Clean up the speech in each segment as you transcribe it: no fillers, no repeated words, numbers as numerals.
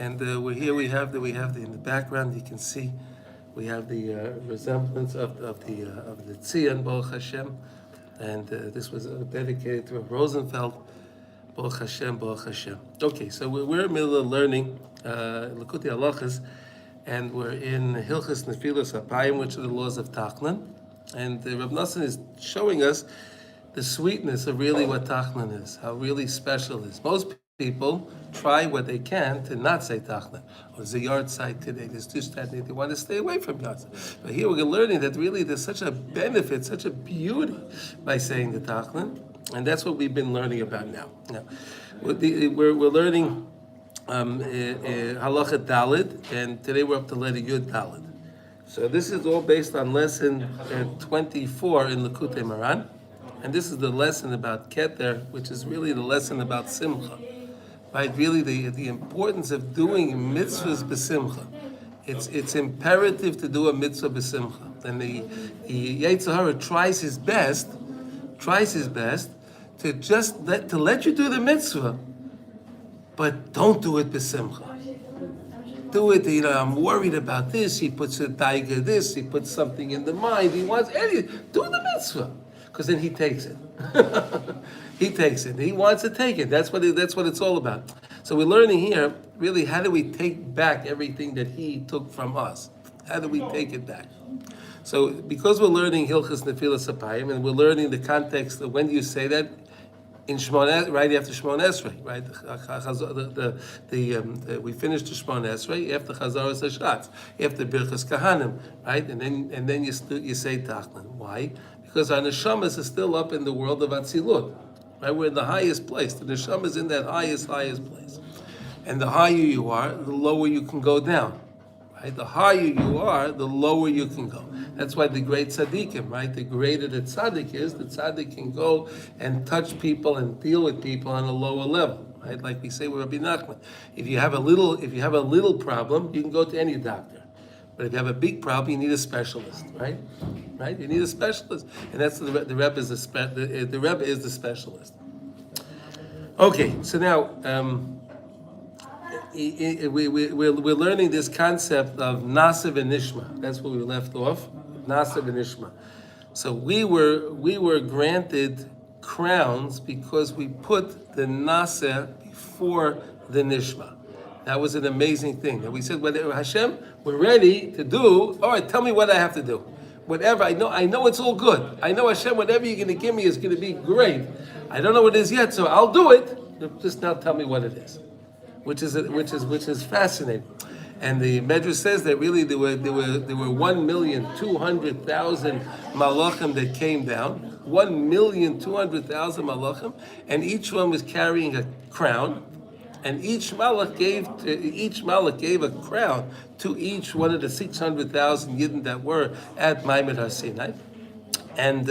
And we're here. We have the in the background. You can see we have the resemblance of the Tzion, Baruch Hashem, and this was dedicated to Rosenfeld. Baruch Hashem, Baruch Hashem. Okay, so we're in the middle of learning Likutey Halchos, and we're in Hilchos Nefilos Apayim, which are the laws of Tachanun. And Reb Naaseh is showing us the sweetness of really what Tachanun is, how really special it is. Most people try what they can to not say Tachanun. Oh, there's a yard site today, there's this, that, they want to stay away from yard site. But here we're learning that really there's such a benefit, such a beauty by saying the Tachanun. And that's what we've been learning about now. We're learning Halacha Daled, and today we're up to letter Yud Daled. So this is all based on lesson 24 in Likutey Moharan, and this is the lesson about Keter, which is really the lesson about Simcha, right? Really the importance of doing mitzvahs b'simcha. It's imperative to do a mitzvah b'simcha, and the Yetzer Hara tries his best to just let you do the mitzvah, but don't do it b'simcha. Do it, I'm worried about this. He puts a daiga this. He puts something in the mind. He wants anything. Do the mitzvah, because then he takes it. He takes it. He wants to take it. That's what it's all about. So we're learning here, really, how do we take back everything that he took from us? How do we take it back? So because we're learning Hilchos Nefilos Apayim, and we're learning the context of when do you say that? In Shmon, right after Shmon Esrei, right? We finished the Shmon Esrei after Chazaras Hashatz, after Birchas Kahanim, right? And then you say Tachanun. Why? Because our neshamas is still up in the world of Atzilut, right? We're in the highest place. The neshama is in that highest place, and the higher you are, the lower you can go down. Right? The higher you are, the lower you can go. That's why the great tzaddikim, right? The greater the tzaddik is, the tzaddik can go and touch people and deal with people on a lower level, right? Like we say with Rabbi Nachman, if you have a little problem, you can go to any doctor. But if you have a big problem, you need a specialist, right? Right? You need a specialist, and that's the Rebbe is the Rebbe is the specialist. Okay, so now. We're learning this concept of Naaseh and Nishmah. That's where we left off. Naaseh and Nishmah. So we were granted crowns because we put the Naaseh before the Nishmah. That was an amazing thing. And we said, well, Hashem, we're ready to do. All right, tell me what I have to do. Whatever I know it's all good. I know Hashem, whatever you're going to give me is going to be great. I don't know what it is yet, so I'll do it. Just now tell me what it is. Which is fascinating, and the Medrash says that really there were 1,200,000 malachim that came down, 1,200,000 malachim, and each one was carrying a crown, and each malach gave a crown to each one of the 600,000 yidden that were at Maimed Har Sinai, and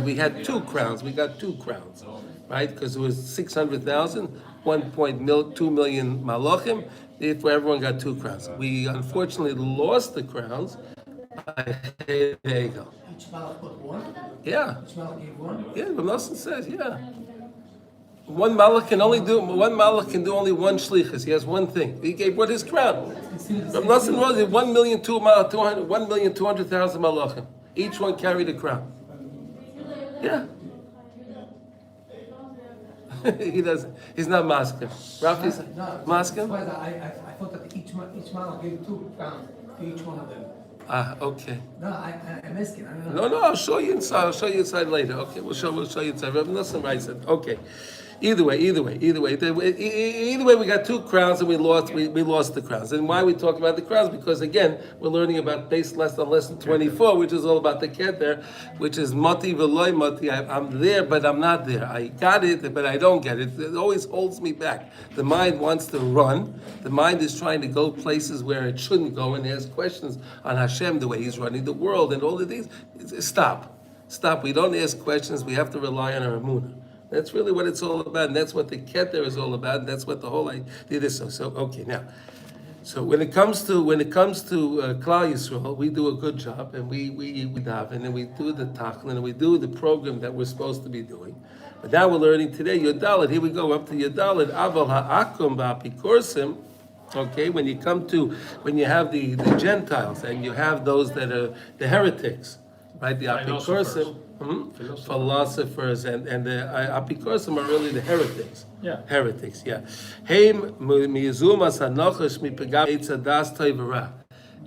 we had two crowns. We got two crowns, right? Because it was 600,000. 1.2 million malachim, therefore everyone got two crowns. We unfortunately lost the crowns. There you go. Each malach put one? Yeah. Each malach gave one? Yeah, Reb Naaseh says, yeah. One malach can do only one shlichus. He has one thing. He gave what his crown. Reb Naaseh was 1,200,000 malachim. Each one carried a crown. Yeah. He doesn't. He's not masking. Rafi's masking. I thought that each malach gave two crowns to each one of them. Okay. No, I'm asking. No, I'll show you inside. I'll show you inside later. Okay, we'll show you inside. Reb Naaseh writes it. Okay. Either way, we got two crowns and we lost the crowns. And why we talk about the crowns? Because again, we're learning about based on lesson 24, which is all about the keter, which is mati v'loy mati. I'm there, but I'm not there. I got it, but I don't get it. It always holds me back. The mind wants to run. The mind is trying to go places where it shouldn't go and ask questions on Hashem, the way He's running the world and all of these. Stop. We don't ask questions. We have to rely on our emunah. That's really what it's all about, and that's what the keter is all about, and that's what the whole idea is. So okay, now, so when it comes to Klal Yisrael, we do a good job, and we daven, and we do the Tachanun, and we do the program that we're supposed to be doing. But now we're learning today Yodalit. Here we go up to Yodalit. Aval ha'akum ba'apikorsim. Okay, when you have the Gentiles and you have those that are the heretics, right? The apikorsim, philosophers, and the apikorsim are really the heretics. Yeah. Heretics, yeah. Heim mizumas hanochash mipagam eitzadas toivara.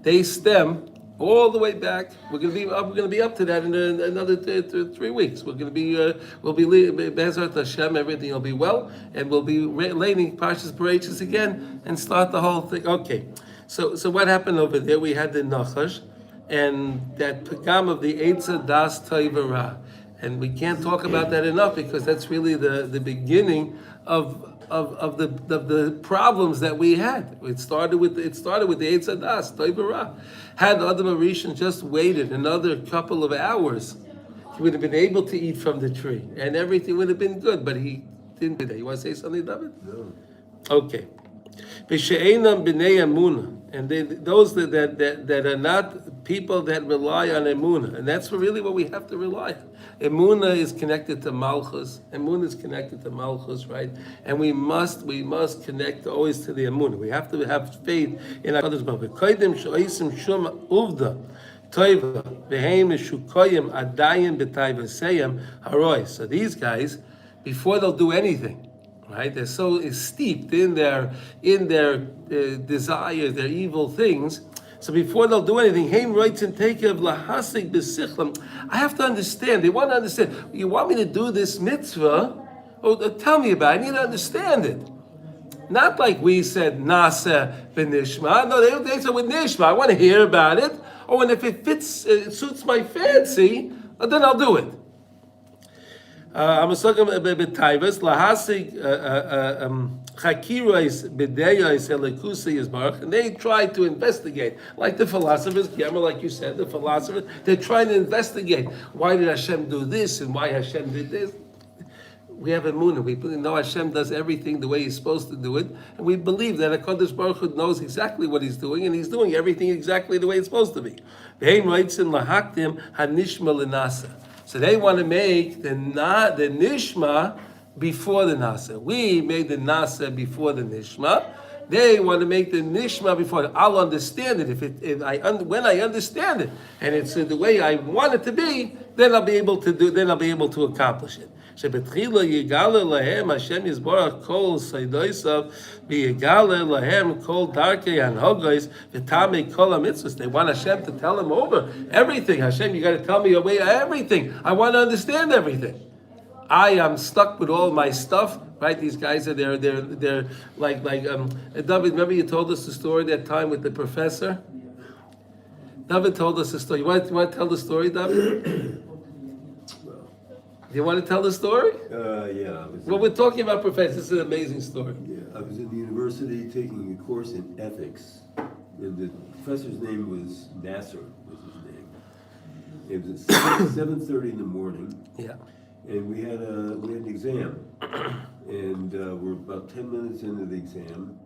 They stem all the way back. We're going to be up to that in another 3 weeks. We'll be Be'ezrat Hashem. Everything will be well, and we'll be laying Parshas Bereishis again and start the whole thing. Okay, so what happened over there? We had the Nachash and that pagam of the Eitza Das Toivara, and we can't talk about that enough because that's really the beginning of the problems that we had. It started with the Eitza Das Toivara. Had Adam Arishan just waited another couple of hours, he would have been able to eat from the tree, and everything would have been good. But he didn't do that. You want to say something, David? No. Okay. B'she'enam b'nei emunah, and those that are not people that rely on emunah, and that's really what we have to rely on. Emunah is connected to malchus. Emunah is connected to malchus, right? And we must connect always to the emunah. We have to have faith in our Kadosh Baruch Hu. Kodim sho'isim shum uvda toiva v'heim mishukoyim adayim b'tayvaseyim haroi. So these guys, before they'll do anything, right? They're so steeped in their desires, their evil things. So before they'll do anything, Haim writes and take of lahasig b'sichlam. I have to understand. They want to understand. You want me to do this mitzvah? Oh, tell me about it. I need to understand it. Not like we said Naaseh Nishmah. No, they said with Nishmah. I want to hear about it. Oh, and if it fits, it suits my fancy, then I'll do it. I'm talking about b'tayvas lahasig chakiros b'deyos elikusei yisbarach, and they try to investigate, like the philosophers. Gemma, like you said, the philosophers. They're trying to investigate why did Hashem do this and why Hashem did this. We have emunah. We know Hashem does everything the way He's supposed to do it, and we believe that HaKadosh Baruch Hu knows exactly what He's doing, and He's doing everything exactly the way it's supposed to be. V'heim roitzim lahaktim hanishma l'Naaseh. So they want to make the Nishmah before the Naaseh. We made the Naaseh before the Nishmah. They want to make the Nishmah before. I'll understand it when I understand it, and it's the way I want it to be. Then I'll be able to do. Then I'll be able to accomplish it. שבתחילה יגלה להם השם יסבורך כל סיידויסov ויגלה להם כל דרכי הנהוגos וטעמי כל המצוות. They want Hashem to tell them over everything. Hashem, you got to tell me your way everything. I want to understand everything. I am stuck with all my stuff, right? These guys are they're like David. Remember you told us the story that time with the professor. David told us the story. You want to tell the story, David? Do you want to tell the story? Yeah. Well, we're talking about professors. This is an amazing story. Yeah, I was in the university taking a course in ethics, and the professor's name was Naaseh. Was his name? It was at 7:30 in the morning. Yeah. And we had an exam, and we're about 10 minutes into the exam,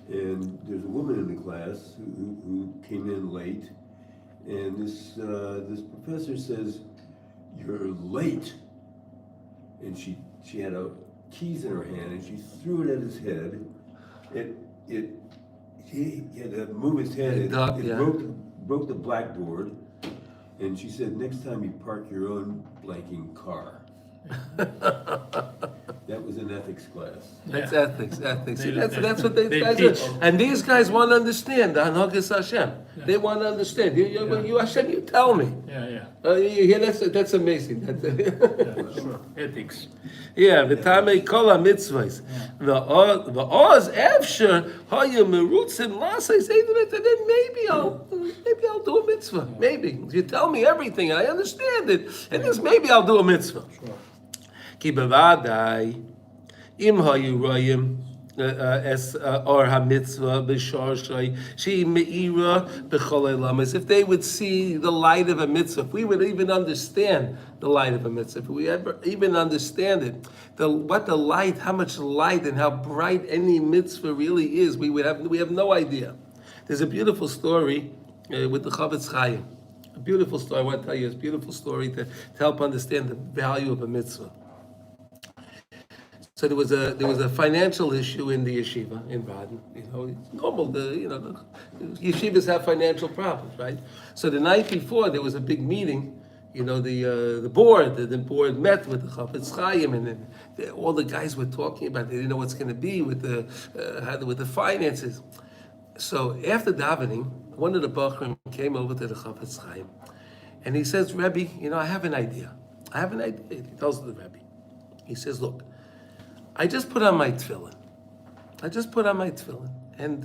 and there's a woman in the class who came in late, and this professor says, "You're late." And she had keys in her hand, and she threw it at his head. He had to move his head. It broke the blackboard. And she said, "Next time you park your own blanking car." That was an ethics class. That's ethics. See, that's what these guys do. And these guys want to understand the Hanhagis Hashem. Yeah. They want to understand. You Hashem, you tell me. Yeah. You hear that's amazing. Sure. Ethics. Yeah, v'tamei kol ha-mitzvahs. V'oz efsher haya merutzim lasei seidim, and then maybe I'll do a mitzvah. Maybe. You tell me everything, and I understand it, and this maybe I'll do a mitzvah. Sure. Ki bevadai im hayu royim or ha-mitzvah b'shorshai she me'ira b'chol elamas. If they would see the light of a mitzvah, if we would even understand the light of a mitzvah, if we ever even understand it, how much light and how bright any mitzvah really is, we have no idea. There's a beautiful story with the Chavetz Chaim. A beautiful story. I want to tell you, it's a beautiful story to help understand the value of a mitzvah. So there was a financial issue in the yeshiva in Baden. It's normal. The yeshivas have financial problems, right? So the night before there was a big meeting. The board met with the Chafetz Chaim, and all the guys were talking about. They didn't know what's going to be with the finances. So after davening, one of the Bachrim came over to the Chafetz Chaim, and he says, "Rebbe, I have an idea. He tells the Rebbe. He says, "Look, I just put on my tefillin. And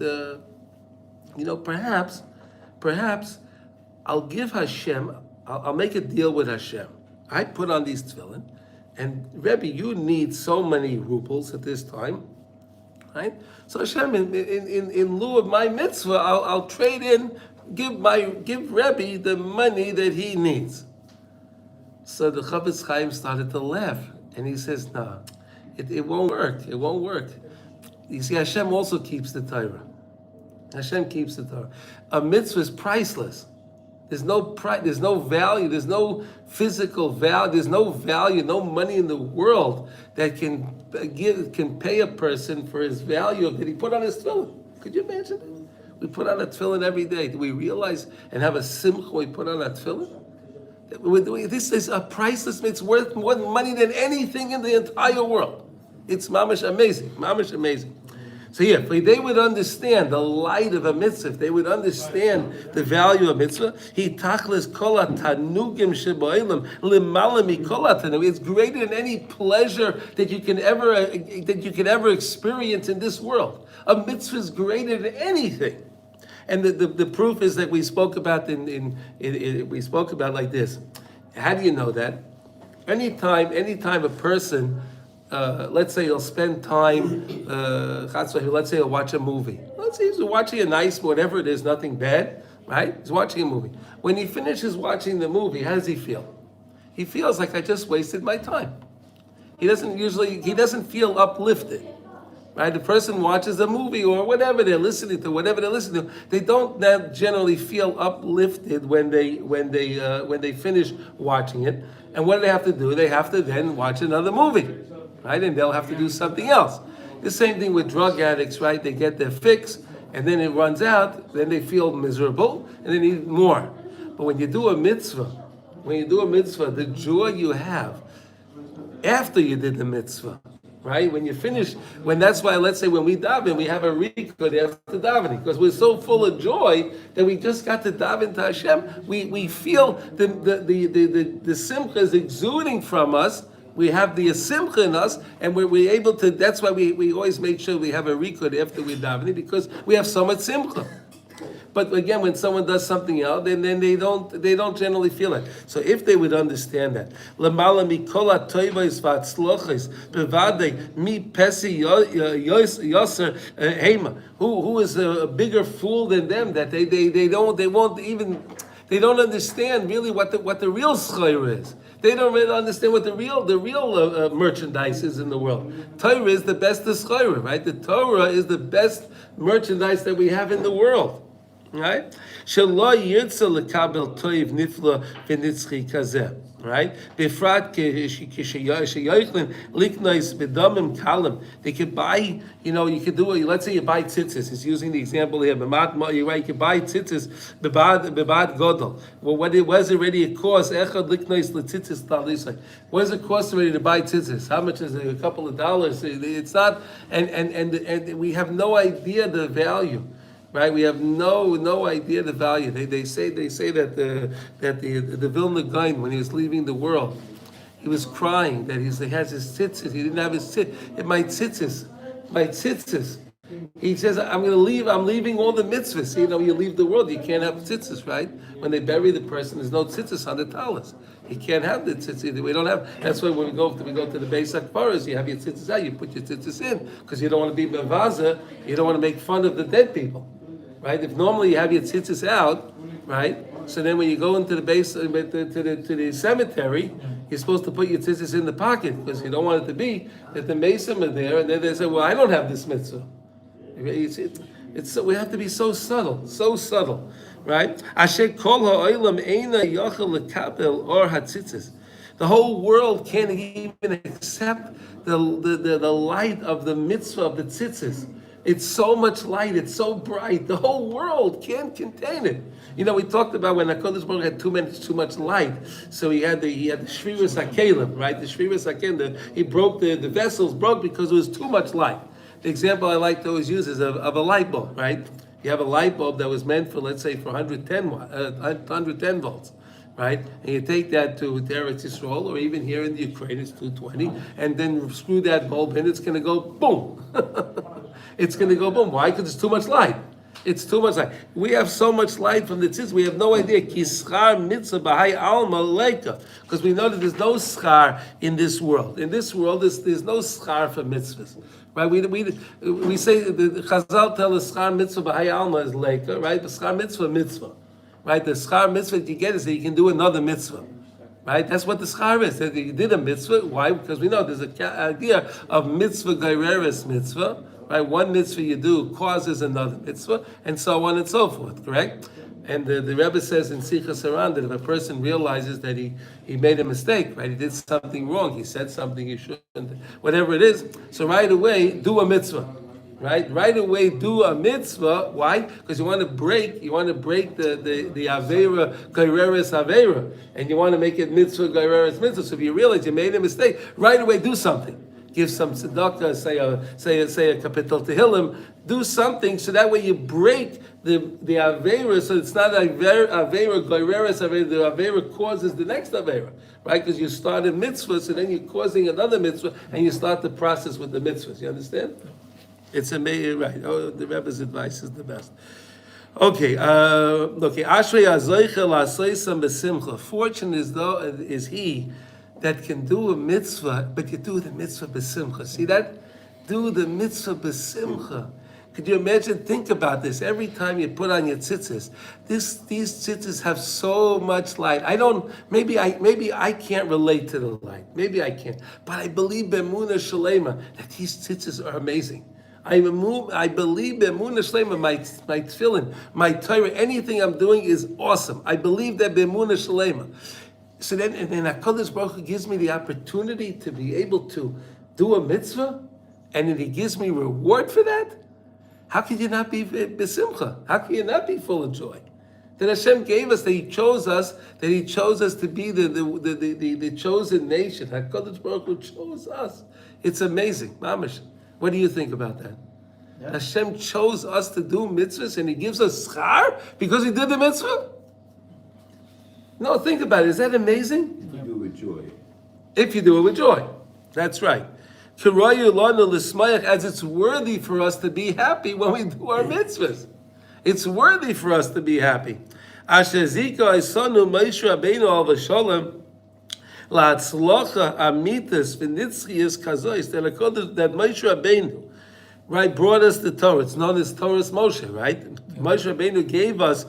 perhaps I'll give Hashem. I'll make a deal with Hashem. I put on these tefillin, and Rebbe, you need so many rubles at this time, right? So Hashem, in lieu of my mitzvah, I'll trade in, give Rebbe the money that he needs." So the Chafetz Chaim started to laugh, and he says, "No, it won't work. It won't work. You see, Hashem also keeps the Torah. Hashem keeps the Torah. A mitzvah is priceless. There's no value, there's no physical value, there's no value, no money in the world that can pay a person for his value that he put on his tefillin. Could you imagine it? We put on a tefillin every day. Do we realize and have a simcha when we put on a tefillin? This is a priceless, it's worth more money than anything in the entire world. It's mamish amazing, mamish amazing. So if they would understand the light of a mitzvah, if they would understand the value of mitzvah, he tachlis kol tanugim sheba'olam limala mikol tanugim. It's greater than any pleasure that you can ever experience in this world. A mitzvah is greater than anything, and the proof is that we spoke about we spoke about like this. How do you know that? Anytime a person. Let's say he'll spend time, let's say he'll watch a movie. Let's say he's watching a nice, whatever it is, nothing bad, right? He's watching a movie. When he finishes watching the movie, how does he feel? He feels like I just wasted my time. He doesn't feel uplifted, right? The person watches a movie or whatever they're listening to, they don't generally feel uplifted when they finish watching it. And what do they have to do? They have to then watch another movie. Right, and they'll have to do something else. The same thing with drug addicts, right? They get their fix, and then it runs out. Then they feel miserable, and they need more. But when you do a mitzvah, the joy you have after you did the mitzvah, right? When you finish, that's why, let's say when we daven, we have a record after davening, because we're so full of joy that we just got to daven to Hashem. We feel the simcha is exuding from us. We have the simcha in us, and we're able to. That's why we always make sure we have a record after we daven, because we have so much simcha. But again, when someone does something else, then they don't generally feel it. So if they would understand that, lemala mikola toivos v'atzlochos bevadei mi pesi yoser hema. Who is a bigger fool than them? That they don't understand really what the real schayr is. They don't really understand what the real merchandise is in the world. Torah is the best schayr, right? The Torah is the best merchandise that we have in the world. Right? Shelo yirtza lekabel toiv nifla v'nitzchi kazeh. Right? Befrat k'sheyochlin liknois b'damim kalim. They could buy, you could do it. Let's say you buy tzitzis. He's using the example here. You're right. You could buy tzitzis bebad godol. Well, what it was already a cost. Echad liknois letzitzis talisay. What does it cost already to buy tzitzis? How much is it? A couple of dollars. It's not, and we have no idea the value. Right, we have no idea the value. They say that the Vilna Gaon, when he was leaving the world, he was crying that he has his tzitzis. He didn't have his tzitzis. My tzitzis. He says, I'm leaving all the mitzvahs. You leave the world, you can't have tzitzis, right? When they bury the person, there's no tzitzis on the talis. You can't have the tzitzis. We don't have. That's why when we go to the Beis HaKfaros, you have your tzitzis out. You put your tzitzis in because you don't want to be mevaza. You don't want to make fun of the dead people. Right? If normally you have your tzitzis out, right? So then when you go into the base to the cemetery, you're supposed to put your tzitzis in the pocket because you don't want it to be that the mason are there, and then they say, "Well, I don't have this mitzvah." It's we have to be so subtle, right? Asher kol ha'olam eina yachal lekabel or hatzitzis. The whole world can't even accept the light of the mitzvah of the tzitzis. It's so much light, it's so bright, the whole world can't contain it. You know, we talked about when HaKadosh Baruch had too much light, so he had the Shviras HaKelim, right? The Shviras HaKelim, he broke, the vessels broke because it was too much light. The example I like to always use is of a light bulb, right? You have a light bulb that was meant for, let's say, for 110 volts. Right, and you take that to Eretz Yisrael, or even here in the Ukraine, it's 220, and then screw that bulb in, it's going to go boom. It's going to go boom. Why? Because it's too much light. It's too much light. We have so much light from the tzitz, we have no idea. Kischar mitzvah b'hai alma leika, because we know that there's no schar in this world. In this world, there's no schar for mitzvahs. Right? We say the Chazal tell us schar mitzvah b'hai alma is leika, right? But schar mitzvah. Right, the schar mitzvah that you get is that you can do another mitzvah. Right, that's what the schar is. That you did a mitzvah. Why? Because we know there's an idea of mitzvah geireres mitzvah. Right, one mitzvah you do causes another mitzvah, and so on and so forth. Correct? And the Rebbe says in Sichas Haran that if a person realizes that he made a mistake, right, he did something wrong, he said something he shouldn't, whatever it is, so right away do a mitzvah. Right away do a mitzvah. Why? Because you want to break the avera geireres avera, and you want to make it mitzvah geireres mitzvah. So if you realize you made a mistake, right away do something. Give some tzedakah, say a kapitel tehillim, do something so that way you break the avera, so it's not avera geireres avera. The avera causes the next avera, right? Because you started mitzvahs, so then you're causing another mitzvah, and you start the process with the mitzvahs. You understand? It's amazing, right? Oh, the Rebbe's advice is the best. Okay, Ashrei hazoicha la'asoisam b'simcha. Fortunate is he that can do a mitzvah, but you do the mitzvah b'simcha. See that? Do the mitzvah b'simcha. Could you imagine? Think about this. Every time you put on your tzitzis, these tzitzis have so much light. Maybe I can't relate to the light. Maybe I can't. But I believe b'emunah shalema that these tzitzis are amazing. I believe b'emunah shlema, my tefillin, my Torah, anything I'm doing is awesome. I believe that b'emunah shlema. So then HaKadosh Baruch Hu gives me the opportunity to be able to do a mitzvah, and then He gives me reward for that. How can you not be b'simcha? How can you not be full of joy? That Hashem gave us, that He chose us to be the chosen nation. HaKadosh Baruch Hu chose us. It's amazing, mamash. What do you think about that? Yeah. Hashem chose us to do mitzvahs and He gives us schar because He did the mitzvah? No, think about it. Is that amazing? If you do it with joy. If you do it with joy. That's right. As it's worthy for us to be happy when we do our mitzvahs. It's worthy for us to be happy. Asher zika isanu Moshe Rabbeinu al v'sholem la'atzlocha amitas v'nitzchias kazois that Moshe Rabbeinu, right, brought us the Torah. It's known as Torah's Moshe, right? Moshe Rabbeinu gave us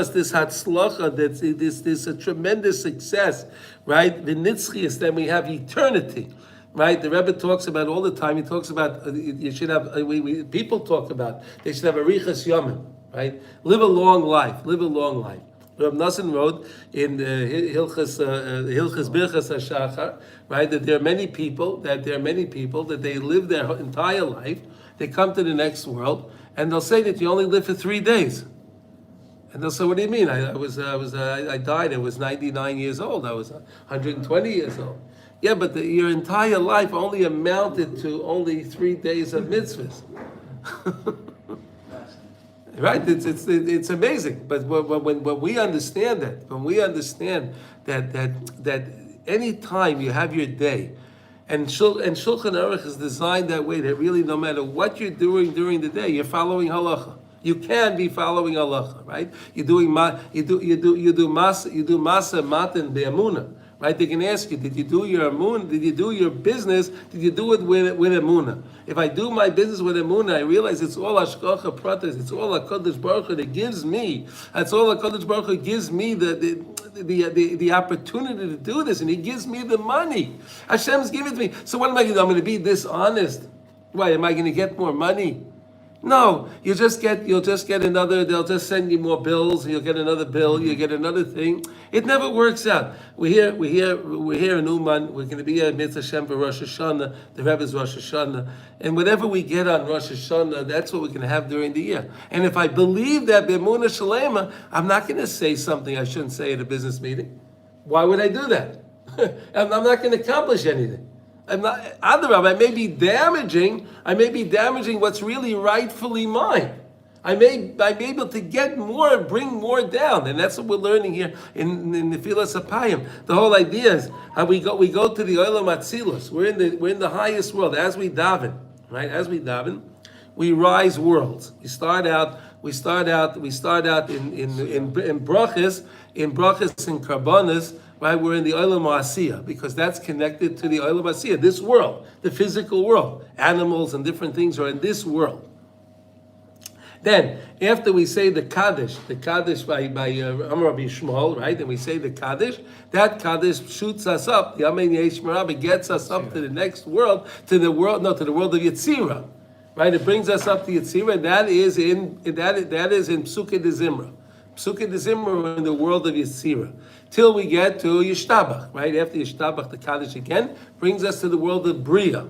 this hatzlocha, this a tremendous success, right? V'nitzchias, then we have eternity. Right, the Rebbe talks about all the time. He talks about you should have. People talk about they should have a arichas yomim, right? Live a long life. Live a long life. Reb Naaseh wrote in the Hilchos Birchas HaShachar, right, that there are many people that they live their entire life. They come to the next world and they'll say that you only live for 3 days. And they'll say, "What do you mean? I died. I was 99 years old. I was 120 years old." Yeah, but your entire life only amounted to only 3 days of mitzvahs. Right? It's amazing. But when we understand that any time you have your day, and Shulchan Aruch is designed that way, that really no matter what you're doing during the day, you're following halacha. You can be following halacha, right? You do masa matan be'amunah. Right? They can ask you, did you do your business? Did you do it with emunah? If I do my business with emunah, I realize it's all hashgacha pratis. It's all HaKadosh Baruch Hu that gives me. That's all HaKadosh Baruch Hu gives me the opportunity to do this, and He gives me the money. Hashem's giving it to me. So what am I going to do? I'm going to be dishonest. Why? Am I going to get more money? No, you'll just get another. They'll just send you more bills. You'll get another bill. You get another thing. It never works out. We're here in Uman. We're going to be at Mitzvah Hashem for Rosh Hashanah. The Rebbe's Rosh Hashanah, and whatever we get on Rosh Hashanah, that's what we're going to have during the year. And if I believe that B'emunah Shalema, I'm not going to say something I shouldn't say at a business meeting. Why would I do that? I'm not going to accomplish anything. I'm not. I may be damaging what's really rightfully mine. I may be able to get more, bring more down, and that's what we're learning here in the Filas Apayim. The whole idea is how we go to the Olam Atzilus. We're in the highest world as we daven, right? As we daven, we rise worlds. We start out in brachas and karbanas. Right, we're in the Olam Asiyah because that's connected to the Olam Asiyah, this world, the physical world. Animals and different things are in this world. Then, after we say the Kaddish by Amar Rabbi Shmuel, right, and we say the Kaddish, that Kaddish shoots us up. The Amen Yesh Merabah gets us up to the next world, to the world of Yetzirah, right? It brings us up to Yetzirah, and that is in Psukei de Zimra. Psukei de Zimra in the world of Yetzirah. Till we get to Yishtabach, right? After Yishtabach, the Kaddish again brings us to the world of Bria.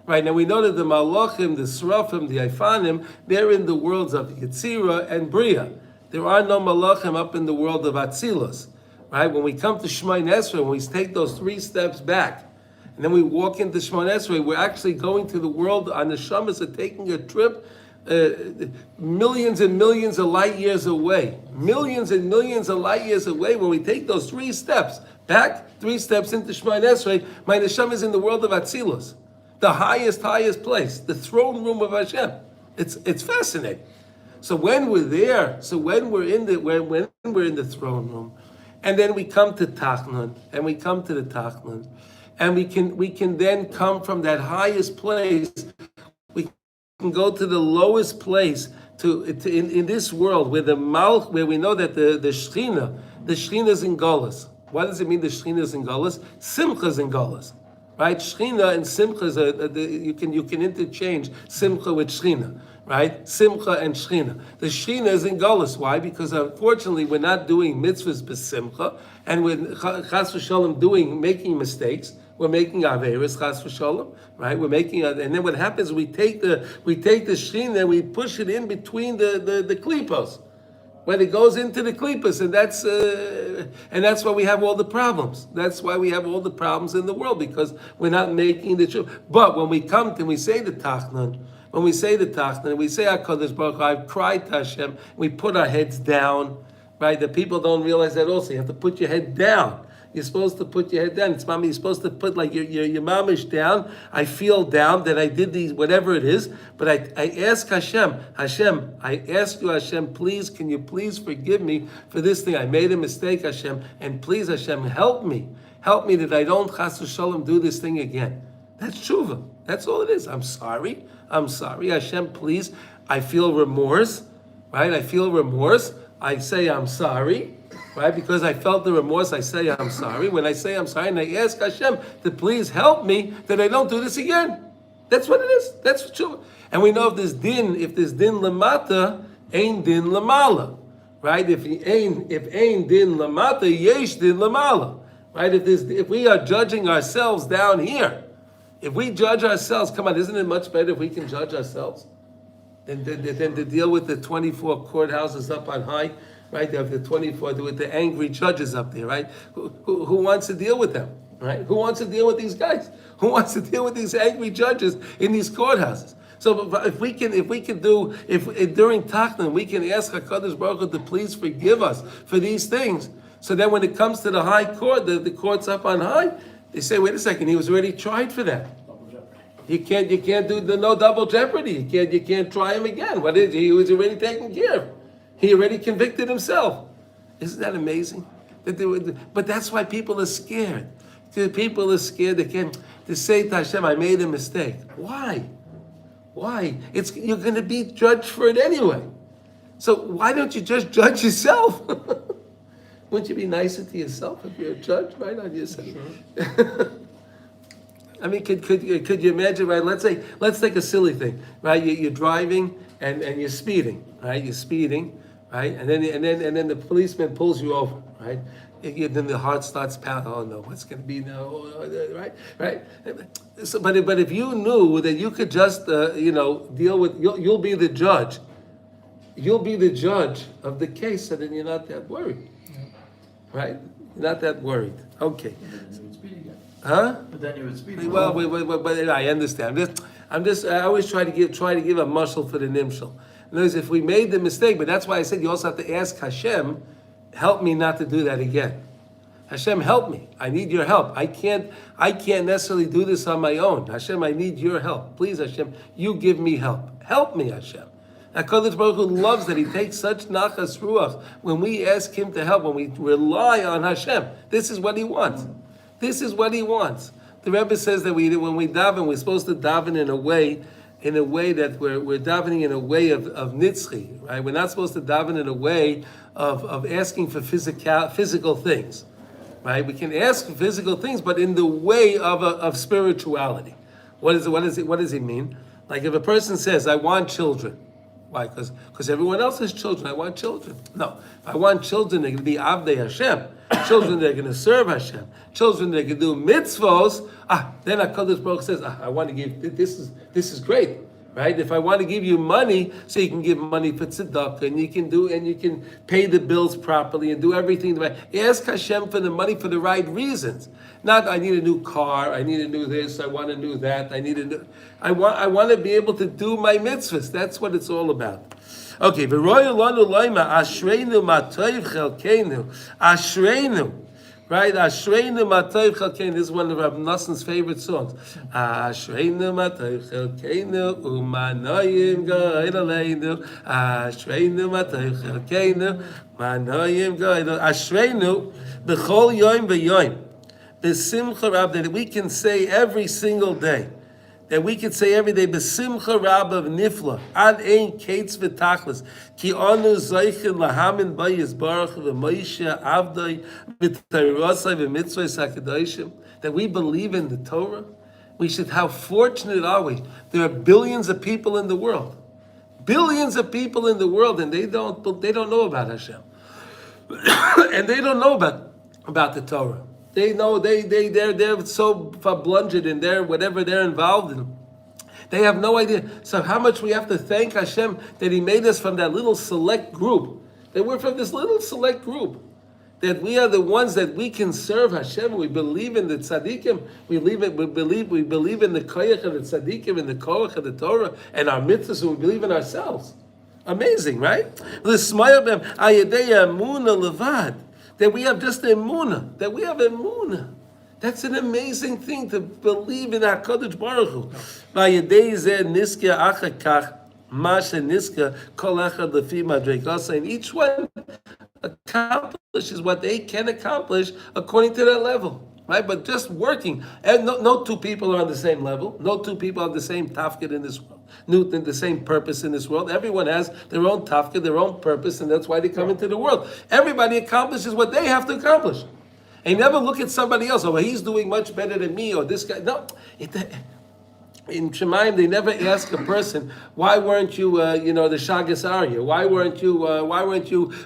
Right, now we know that the Malachim, the Srafim, the Ifanim, they're in the worlds of Yetzirah and Bria. There are no Malachim up in the world of Atzilus. Right, when we come to Shmoneh Esrei, when we take those 3 steps back, and then we walk into Shmoneh Esrei, we're actually going to the world, our neshamas are taking a trip millions and millions of light years away. Millions and millions of light years away. When we take those 3 steps back, 3 steps into Shmoneh Esrei, my neshama is in the world of Atzilus, the highest place, the throne room of Hashem. It's fascinating. So when we're there, when we're in the throne room, and then we come to Tachanun, and we come to the Tachanun, and we can then come from that highest place. We can go to the lowest place in this world where where we know that the Shechina is in Golus. What does it mean the Shechina is in Golus? Simcha is in Golus, right? Shechina and Simcha you can interchange Simcha with Shechina, right? Simcha and Shechina. The Shechina is in Golus. Why? Because unfortunately we're not doing mitzvahs b'simcha, and we're chas v'shalom making mistakes. We're making averos, chas v'shalom, right? We're making, and then what happens? We take the Shechina, we push it in between the klipos, when it goes into the klipos, and that's why we have all the problems. That's why we have all the problems in the world, because we're not making the truth. But when we come to, we say the Tachanun, we say HaKadosh Baruch Hu, I've cried to Hashem, we put our heads down, right? The people don't realize that also. You have to put your head down. You're supposed to put your head down. It's mommy. You're supposed to put like your mamish down. I feel down that I did these, whatever it is. But I ask Hashem, I ask you, Hashem, please, can you please forgive me for this thing? I made a mistake, Hashem, and please, Hashem, help me that I don't chas v'shalom do this thing again. That's chuva. That's all it is. I'm sorry, Hashem, please. I feel remorse, right? I feel remorse. I say I'm sorry. Right? Because I felt the remorse, I say I'm sorry. When I say I'm sorry, and I ask Hashem to please help me that I don't do this again. That's what it is. That's what true. And we know if there's din lamata, ain din lamala. Right? If ain din lamata, yesh din lamala. Right? If we are judging ourselves down here, if we judge ourselves, come on, isn't it much better if we can judge ourselves than to deal with the 24 courthouses up on high? Right, they have the 24 with the angry judges up there, right? Who wants to deal with them, right? Who wants to deal with these guys? Who wants to deal with these angry judges in these courthouses? So if we can do during Tachanun we can ask HaKadosh Baruch Hu to please forgive us for these things. So then when it comes to the high court, the court's up on high, they say, wait a second, he was already tried for that. You can't do the no double jeopardy. You can't try him again. What is he was already taken care of. He already convicted himself. Isn't that amazing? But that's why people are scared. People are scared. They can't to say to Hashem, I made a mistake. Why? You're going to be judged for it anyway. So why don't you just judge yourself? Wouldn't you be nicer to yourself if you're a judge, right? On yourself. Sure. I mean, could you imagine, right? Let's take a silly thing, right? You're driving and you're speeding, right? You're speeding, right? And then the policeman pulls you over, right? Then the heart starts pounding. Oh no, what's going to be now? Right. So, but if you knew that you could just deal with, you'll be the judge. You'll be the judge of the case, so then you're not that worried, right? You're not that worried. Okay. Huh? But then you would speed. Well, but I understand. I always try to give a muscle for the nimshal. In other words, if we made the mistake, but that's why I said you also have to ask Hashem, help me not to do that again. Hashem, help me. I need your help. I can't necessarily do this on my own. Hashem, I need your help. Please, Hashem, you give me help. Help me, Hashem. HaKadosh Baruch Hu loves that he takes such nachas ruach when we ask him to help, when we rely on Hashem. This is what he wants. This is what he wants. The Rebbe says that when we daven, we're supposed to daven in a way that we're davening in a way of nitzchi, right? We're not supposed to daven in a way of asking for physical things, right? We can ask for physical things, but in the way of spirituality. What does it mean? Like if a person says, I want children. Why? Because everyone else has children. I want children. No. If I want children, they're going to be Avdei Hashem. Children, they're going to serve Hashem. Children, they can do mitzvos. Then HaKadosh Baruch Hu says, I want to give, this is great. Right? If I want to give you money, so you can give money for tzedakah, and you can pay the bills properly and do everything the right. Ask Hashem for the money for the right reasons. Not I need a new car, I need to do this, I want to do that, I want to be able to do my mitzvahs. That's what it's all about. Okay, v'royu lanu loima ashreinu matoiv chelkeinu ashreinu. Right? Ashreinu matayv chelkeinu. This is one of Rav Nassan's favorite songs. Ashreinu matayv chelkeinu umanoyim goyed aleinu. Ashreinu matayv chelkeinu umanoyim goyed aleinu. Ashreinu b'chol yoim v'yoim. B'simcha rab, that we can say every single day. That we can say every day, b'simcha rab of nifla, ad ein kates v'tachlis, ki anu zoichin lahamin bayis baruch v'moishe avdoi v'tarosai v'mitzvos hakadoshim, that we believe in the Torah. How fortunate are we? There are billions of people in the world. Billions of people in the world, and they don't know about Hashem. And they don't know about the Torah. They know they're so blunted in whatever they're involved in. They have no idea. So how much we have to thank Hashem that He made us from that little select group. That we're from this little select group. That we are the ones that we can serve Hashem. We believe in the tzaddikim. We believe in the koyach of the tzaddikim and the koyach of the Torah and our mitzvahs. And we believe in ourselves. Amazing, right? That we have just emunah, that we have emunah. That's an amazing thing to believe in HaKadosh Baruch Hu. And each one accomplishes what they can accomplish according to their level. Right? But just working. And no two people are on the same level. No two people have the same tafkid in this world. The same purpose in this world. Everyone has their own tafkid, their own purpose, and that's why they come into the world. Everybody accomplishes what they have to accomplish. And never look at somebody else. Oh, well, he's doing much better than me, or this guy. No. In Shemaim, they never ask a person, why weren't you, the Shagas Arya? Why weren't you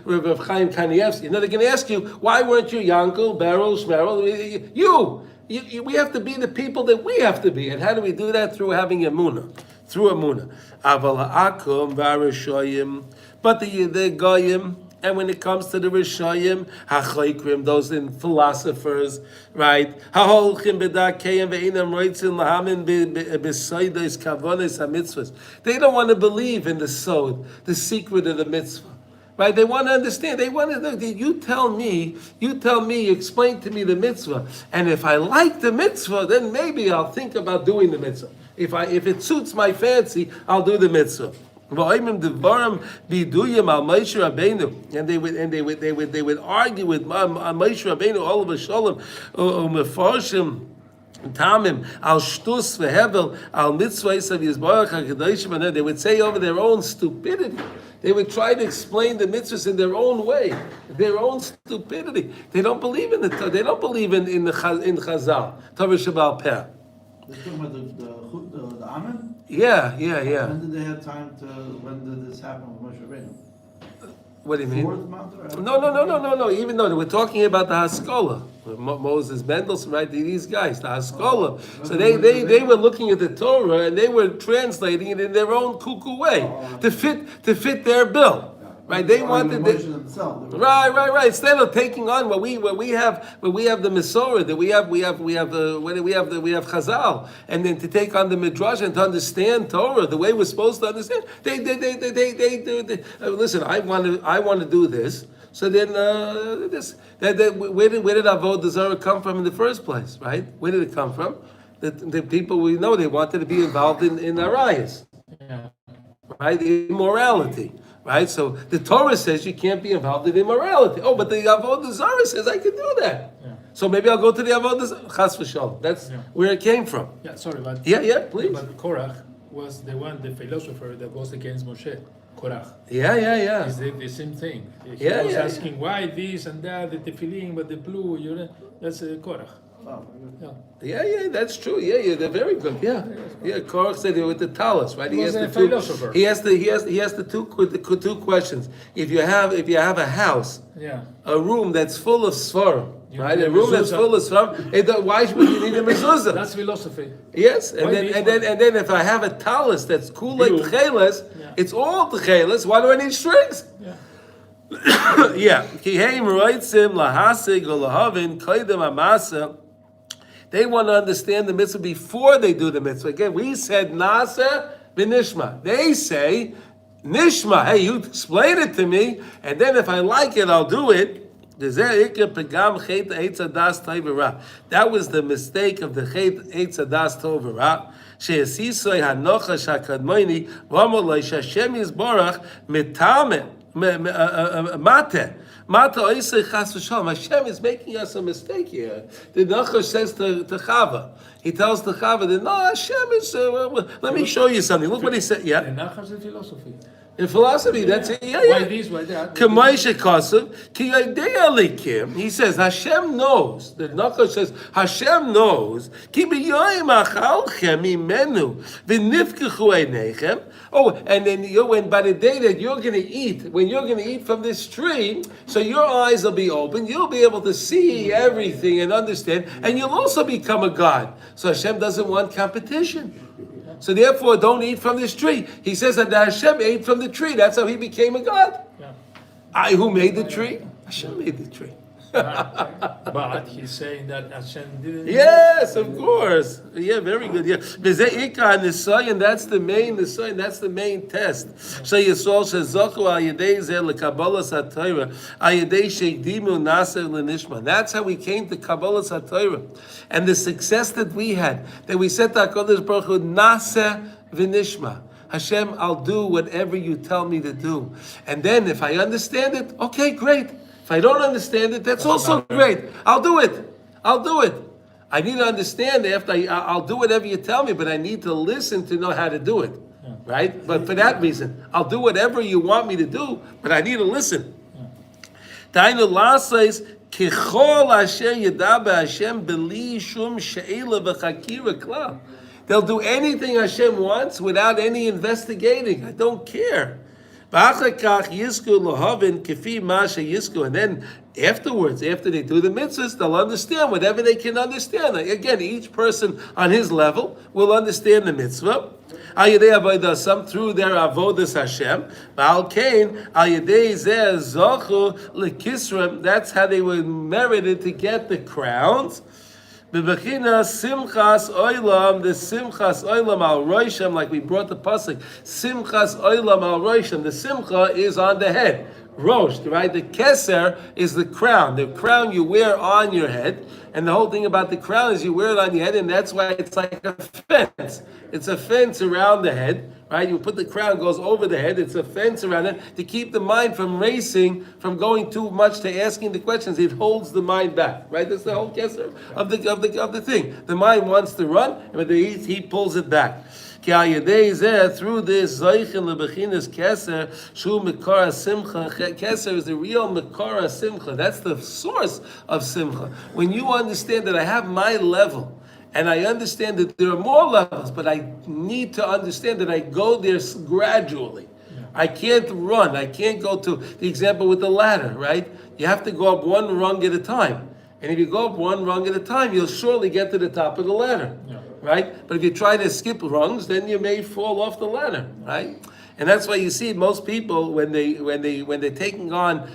Rav Chaim Kanievsky? No, they're going to ask you, why weren't you Yankel, Beryl, Shmerel? You. We have to be the people that we have to be. And how do we do that? Through having emunah. Through emunah. Aval ha'akum v'arashoyim. But the goyim, and when it comes to the Rishayim, ha'choikrim, those in philosophers, right? Ha'holchim b'dakeyim ve'inam roitzin lahamin b'soidos kavonis ha'mitzvahs. They don't want to believe in the sod, the secret of the mitzvah. Right? They want to understand. They want to know. You tell me, explain to me the mitzvah. And if I like the mitzvah, then maybe I'll think about doing the mitzvah. If it suits my fancy, I'll do the mitzvah. And they would argue with Moshe Rabbeinu all of a shalom, mefarshim tamim al shtus vehevel al mitzvahs of Yisbarach HaKadoshim. They would say over their own stupidity. They would try to explain the mitzvahs in their own way, their own stupidity. They don't believe in the Torah. They don't believe in Chazal, Torah Shabbal Peh. They're talking about the Amen? Yeah. When did they have time to, when did this happen with Moshe Rabbeinu? What do you mean? Fourth month or after? No. Even though we're talking about the Haskalah, Moses, Mendelssohn, right? These guys, the Haskalah. So they were looking at the Torah and they were translating it in their own cuckoo way to fit their bill. Right, they wanted right. Instead of taking on what we have the Masorah, that we have Chazal, and then to take on the Midrash and to understand Torah the way we're supposed to understand. They listen. I want to do this. So then where did Avodah Zarah come from in the first place? Right? Where did it come from? The people we know, they wanted to be involved in arayos, right? Immorality. Right, so the Torah says you can't be involved in immorality. Oh, but the Avodah Zarah says I can do that. Yeah. So maybe I'll go to the Avodah Zarah. Chas v'shalom. That's where it came from. Yeah, sorry, but Please. But Korach was the philosopher that was against Moshe. Korach. Yeah. It's the same thing. He was asking why this and that, the tefillin, but the blue. That's Korach. Yeah, that's true. Yeah, they're very good. Yeah. Korach said it with the talis, right? He was a philosopher. He has the two questions. If you have a house, a room that's full of svarim, right? A room that's full of svarim, why would you need a mezuzah? That's philosophy. Yes, and then if I have a talis that's cool like tcheles, it's all tcheles. Why do I need strings? They want to understand the mitzvah before they do the mitzvah. Again, we said Naaseh v'Nishmah. They say Nishmah. Hey, you explain it to me, and then if I like it, I'll do it. That was the mistake of the Chet Eitz Adas Tovara. She'esisoy hanochash hakadmoini v'amalei Hashem Yisborach mitamen mate. Hashem is making us a mistake here. The Nachash says to Chava, he tells the Chava that no, Hashem is. Let me show you something. Look what he said. Yeah. The Nachash is philosophy. In philosophy, that's it. Yeah. Why this? Why that? He says Hashem knows. The Nachash says Hashem knows. Oh, and then when by the day that you're going to eat, when you're going to eat from this tree, so your eyes will be open. You'll be able to see everything and understand, and you'll also become a god. So Hashem doesn't want competition. So therefore, don't eat from this tree. He says that Hashem ate from the tree. That's how he became a god. Who made the tree? Hashem made the tree. But he's saying that Hashem didn't. Yes, of course. Yeah, very good. Yeah, and that's the main that's the main test. So Yisrael shezachu al yedei zeh lekabbalas haTorah, al yedei sheikdimu Naaseh leNishmah. That's how we came to kabbalas haTorah, and the success that we had. That we said to HaKadosh Baruch Hu, Naaseh v'Nishmah. Hashem, I'll do whatever you tell me to do, and then if I understand it, okay, great. If I don't understand it, that's also great. I'll do it. I need to understand after I'll do whatever you tell me, but I need to listen to know how to do it. Right? But for that reason, I'll do whatever you want me to do, but I need to listen. Dainu lasays kichol asher yada beHashem beli shum she'ela v'chakira klal. They'll do anything Hashem wants without any investigating. I don't care. And then afterwards, after they do the mitzvahs, they'll understand whatever they can understand. Again, each person on his level will understand the mitzvah. Some through their avodas Hashem. That's how they were merited to get the crowns. B'bechina simchas oilam, the simchas oilam al roisham, like we brought the pasuk, simchas oilam al roisham. The simcha is on the head, rosh, right? The keser is the crown you wear on your head. And the whole thing about the crown is you wear it on your head, and that's why it's like a fence. It's a fence around the head, right? You put the crown, goes over the head. It's a fence around it to keep the mind from racing, from going too much to asking the questions. It holds the mind back, right? That's the whole keser of the thing. The mind wants to run, but he pulls it back. Through this Zaychin lebechinas keser, shu mekara simcha. Keser is the real mekara simcha. That's the source of simcha. When you understand that I have my level, and I understand that there are more levels, but I need to understand that I go there gradually. I can't run. I can't go to the example with the ladder, right? You have to go up one rung at a time. And if you go up one rung at a time, you'll surely get to the top of the ladder, right? But if you try to skip rungs, then you may fall off the ladder, right? And that's why you see most people when they're taking on,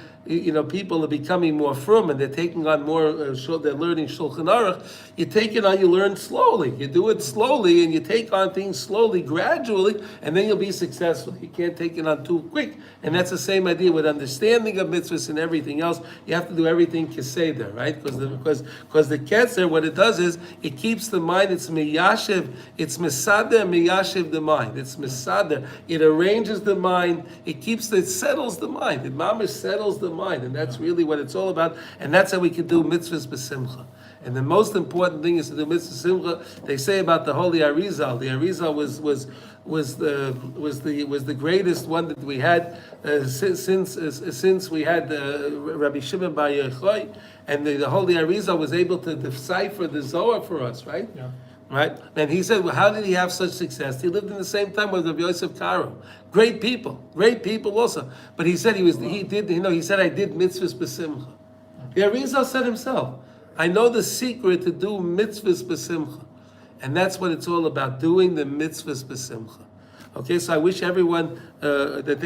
people are becoming more frum and they're taking on more. They're learning Shulchan Aruch. You take it on, you learn slowly. You do it slowly, and you take on things slowly, gradually, and then you'll be successful. You can't take it on too quick, and that's the same idea with understanding of mitzvahs and everything else. You have to do everything keseder, right? Because the ketzer, what it does is it keeps the mind. It's miyashiv. It's mesader miyashiv the mind. It's mesader. It arranges the mind. It settles the mind. It mamish settles the mind, and that's really what it's all about. And that's how we can do mitzvahs b'simcha. And the most important thing is to do mitzvah simcha. They say about the holy Arizal. The Arizal was the greatest one that we had since we had Rabbi Shimon Bar Yochai, and the holy Arizal was able to decipher the Zohar for us, right? Yeah. Right, and he said, well, how did he have such success? He lived in the same time with Rabbi Yosef Karo. Great people also. But he said he said I did mitzvahs b'simcha. The Arizal said himself, I know the secret to do mitzvahs b'simcha. And that's what it's all about, doing the mitzvahs b'simcha. Okay, so I wish everyone that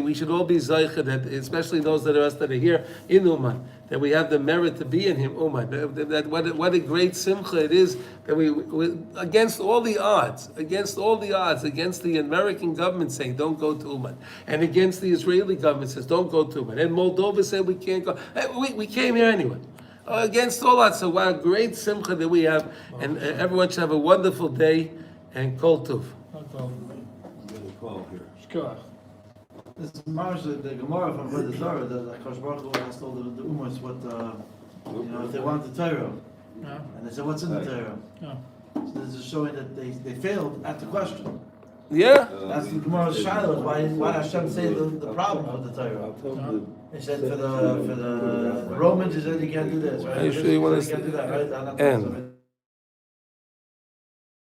we should all be zeicha, that especially those that are here in Uman, that we have the merit to be in him Uman. That what a great simcha it is that we against all the odds, against the American government saying don't go to Uman, and against the Israeli government says don't go to Uman, and Moldova said we can't go. We came here anyway. Against all odds, so what a great simcha that we have, and everyone should have a wonderful day and kol tuv. Call here. Shkoach. This is Mars, the Gemara from the Torah, that Kosh Baruch Hu asked all the Umas what, if they want the Torah. Yeah. And they said, what's in the Torah? Yeah. So this is showing that they failed at the question. Yeah. That's the Gemara's Shiloh. Why Hashem say the problem with the Torah? I'll tell them He said for the Romans, he said you can't do this, right? Are you sure you want You can't do that, right? And